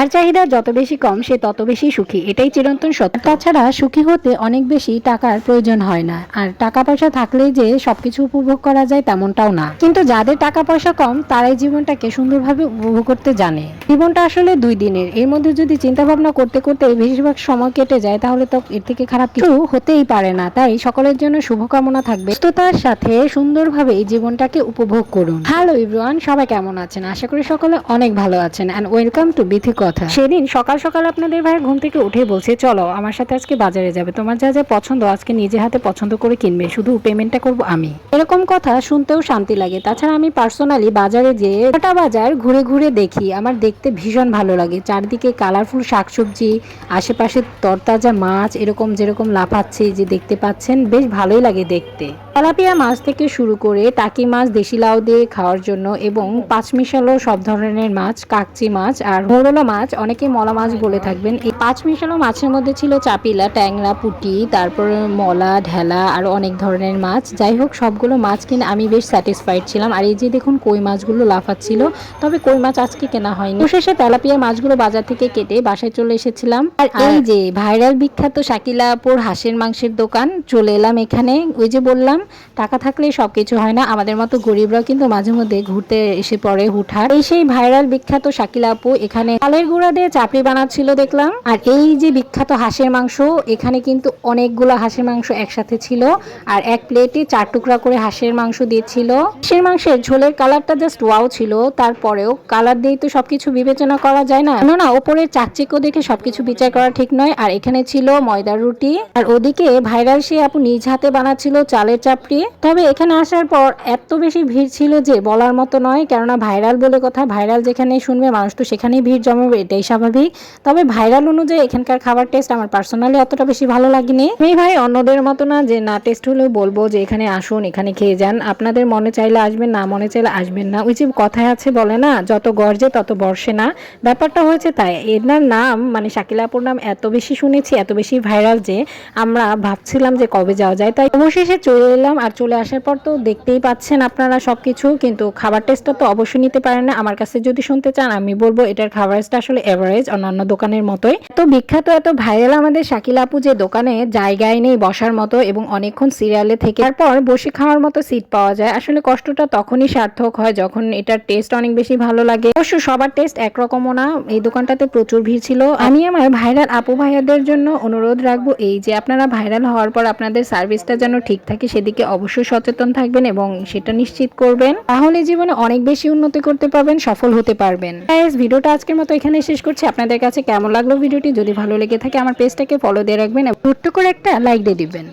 যার চাহিদা যত বেশি কম সে তত বেশি সুখী, এটাই চিরন্তন সত্য। তাছাড়া সুখী হতে অনেক বেশি টাকার প্রয়োজন হয় না, আর টাকা পয়সা থাকলেই যে সবকিছু উপভোগ করা যায় তেমনটাও না। কিন্তু যাদের টাকা পয়সা কম তারাই জীবনটাকে সুন্দরভাবে উপভোগ করতে জানে। জীবনটা আসলে 2 দিনের, এর মধ্যে যদি চিন্তা ভাবনা করতে করতে বেশিরভাগ সময় কেটে যায় তাহলে তো এর থেকে খারাপ কিছু হতেই পারে না। তাই সকলের জন্য শুভকামনা থাকবে, সুস্থতার সাথে সুন্দরভাবে এই জীবনটাকে উপভোগ করুন। হ্যালো এভরিওয়ান, সবাই কেমন আছেন? আশা করি সকলে অনেক ভালো আছেন এন্ড ওয়েলকাম টু বিথি কথা। সেদিন সকাল সকাল আপনাদের ভাই ঘুম থেকে উঠে বলছে চলো আমার সাথে আজকে বাজারে যাবে, তোমার যা যা পছন্দ আজকে নিজে হাতে পছন্দ করে কিনবে, শুধু পেমেন্টটা করব আমি। এরকম কথা শুনতেও শান্তি লাগে। তাছাড়া আমি পার্সোনালি বাজারে যেয়ে গোটা বাজার ঘুরে ঘুরে দেখি, আমার দেখতে ভীষণ ভালো লাগে। চারদিকে কালারফুল শাকসবজি, আশেপাশে তরতাজা মাছ এরকম যেরকম লাফাচ্ছে যে দেখতে পাচ্ছেন, বেশ ভালোই লাগে দেখতে। তেলাপিয়া মাছ থেকে শুরু করে টাকি মাছ দেশি লাউ দিয়ে খাওয়ার জন্য এবং পাঁচমিশালো সব ধরনের মাছ, কাকচি মাছ আর মোরলা মাছ, অনেকে মলা মাছ বলে থাকবেন। এই পাঁচমিশালো মাছের মধ্যে ছিল চাপিলা, ট্যাংরা, পুঁটি, তারপরে মলা, ঢেলা আর অনেক ধরনের মাছ। যাই হোক, সবগুলো মাছ কিনে আমি বেশ স্যাটিসফাইড ছিলাম। আর এই যে দেখুন কই মাছগুলো লাফাচ্ছিল, তবে কই মাছ আজকে কেনা হয়নি। শেষে তেলাপিয়া মাছগুলো বাজার থেকে কেটে বাসায় চলে এসেছিলাম। আর এই যে ভাইরাল বিখ্যাত শাকিলা আপুর হাঁসের মাংসের দোকান, চলে এলাম এখানে। ওই যে বললাম টাকা থাকলে সবকিছু হয় না, আমাদের মতো গরিবরাও কিন্তু মাঝে মধ্যে ঘুরতে এসে পড়ে হুটহাট। এই সেই ভাইরাল বিখ্যাত শাকিলা আপু এখানে চালের গুঁড়া দিয়ে চাপড়ি বানাচ্ছিল দেখলাম। আর এই যে বিখ্যাত হাঁসের মাংস, এখানে কিন্তু অনেকগুলো হাঁসের মাংস একসাথে ছিল। আর এক প্লেটে 4 টুকরা করে হাঁসের মাংস দিয়েছিল। হাঁসের মাংসের ঝোলের কালারটা জাস্ট ওয়াও ছিল। তারপরেও কালার দিয়ে তো সবকিছু বিবেচনা করা যায় না, কেননা ওপরের চাকচিক্য দেখে সবকিছু বিচার করা ঠিক নয়। আর এখানে ছিল ময়দার রুটি, আর ওদিকে ভাইরাল সে আপু নিজ হাতে বানাচ্ছিল চালের চাপড়ি। তবে এখানে আসার পর এত বেশি ভিড় ছিল যে বলার মতো নয়, কেননা ভাইরাল বলে কথা, ভাইরাল যেখানে শুনবে মানুষ তো সেখানেই ভিড় জমাবে, এটাই স্বাভাবিক। তবে ভাইরাল অনুযায়ী এখানকার খাবার টেস্ট আমার পার্সোনালি অতটা বেশি ভালো লাগেনি। আমি ভাই অন্যদের মতো না যে না টেস্ট হলেও বলবো যে এখানে আসুন, এখানে খেয়ে যান। আপনাদের মনে চাইলে আসবেন, না মনে চাইলে আসবেন না। ওই যে কথায় আছে বলে না, যত গর্জে তত বর্ষে না, ব্যাপারটা হয়েছে তাই। এনার নাম মানে শাকিলা আপুর নাম এত বেশি শুনেছি, এত বেশি ভাইরাল যে আমরা ভাবছিলাম যে কবে যাওয়া যায়। তাই অবশেষে চলে এলাম। আর চলে আসার পর তো দেখতেই পাচ্ছেন আপনারা সবকিছু, কিন্তু খাবার টেস্টটা তো অবশ্যই নিতে পারেন না। আমার কাছে যদি শুনতে চান আমি বলবো এটার খাবারটা আসলে এভারেজ, অন্যান্য দোকানের মতোই। এত বিখ্যাত এত ভাইরাল আমাদের শাকিলা আপু যে দোকানে জায়গায় নেই বসার মতো এবং অনেকক্ষণ সিরিয়ালে থেকে তারপর বসে খাওয়ার মতো সিট পাওয়া যায়। আসলে কষ্টটা তখনই সার্থক হয় যখন এটার টেস্ট অনেক বেশি ভালো লাগে। অবশ্য সবার টেস্ট একরকমও না, এই দোকানটাতে প্রচুর ভিড় ছিল। আমি আমার ভাইরাল আপু ভাইয়াদের জন্য অনুরোধ রাখবো এই যে আপনারা ভাইরাল হওয়ার পর আপনাদের সার্ভিসটা যেন ঠিক থাকে সেদিকে অবশ্যই সচেতন থাকবেন এবং সেটা নিশ্চিত করবেন, তাহলে জীবনে অনেক বেশি উন্নতি করতে পারবেন, সফল হতে পারবেন। গাইস, ভিডিওটা আজকের মতো এখানে শেষ করছি। আপনাদের কাছে কেমন লাগলো ভিডিওটি? যদি ভালো লেগে থাকে আমার পেজটাকে ফলো দিয়ে রাখবেন এবং ছোট্ট করে একটা লাইক দিয়ে দিবেন।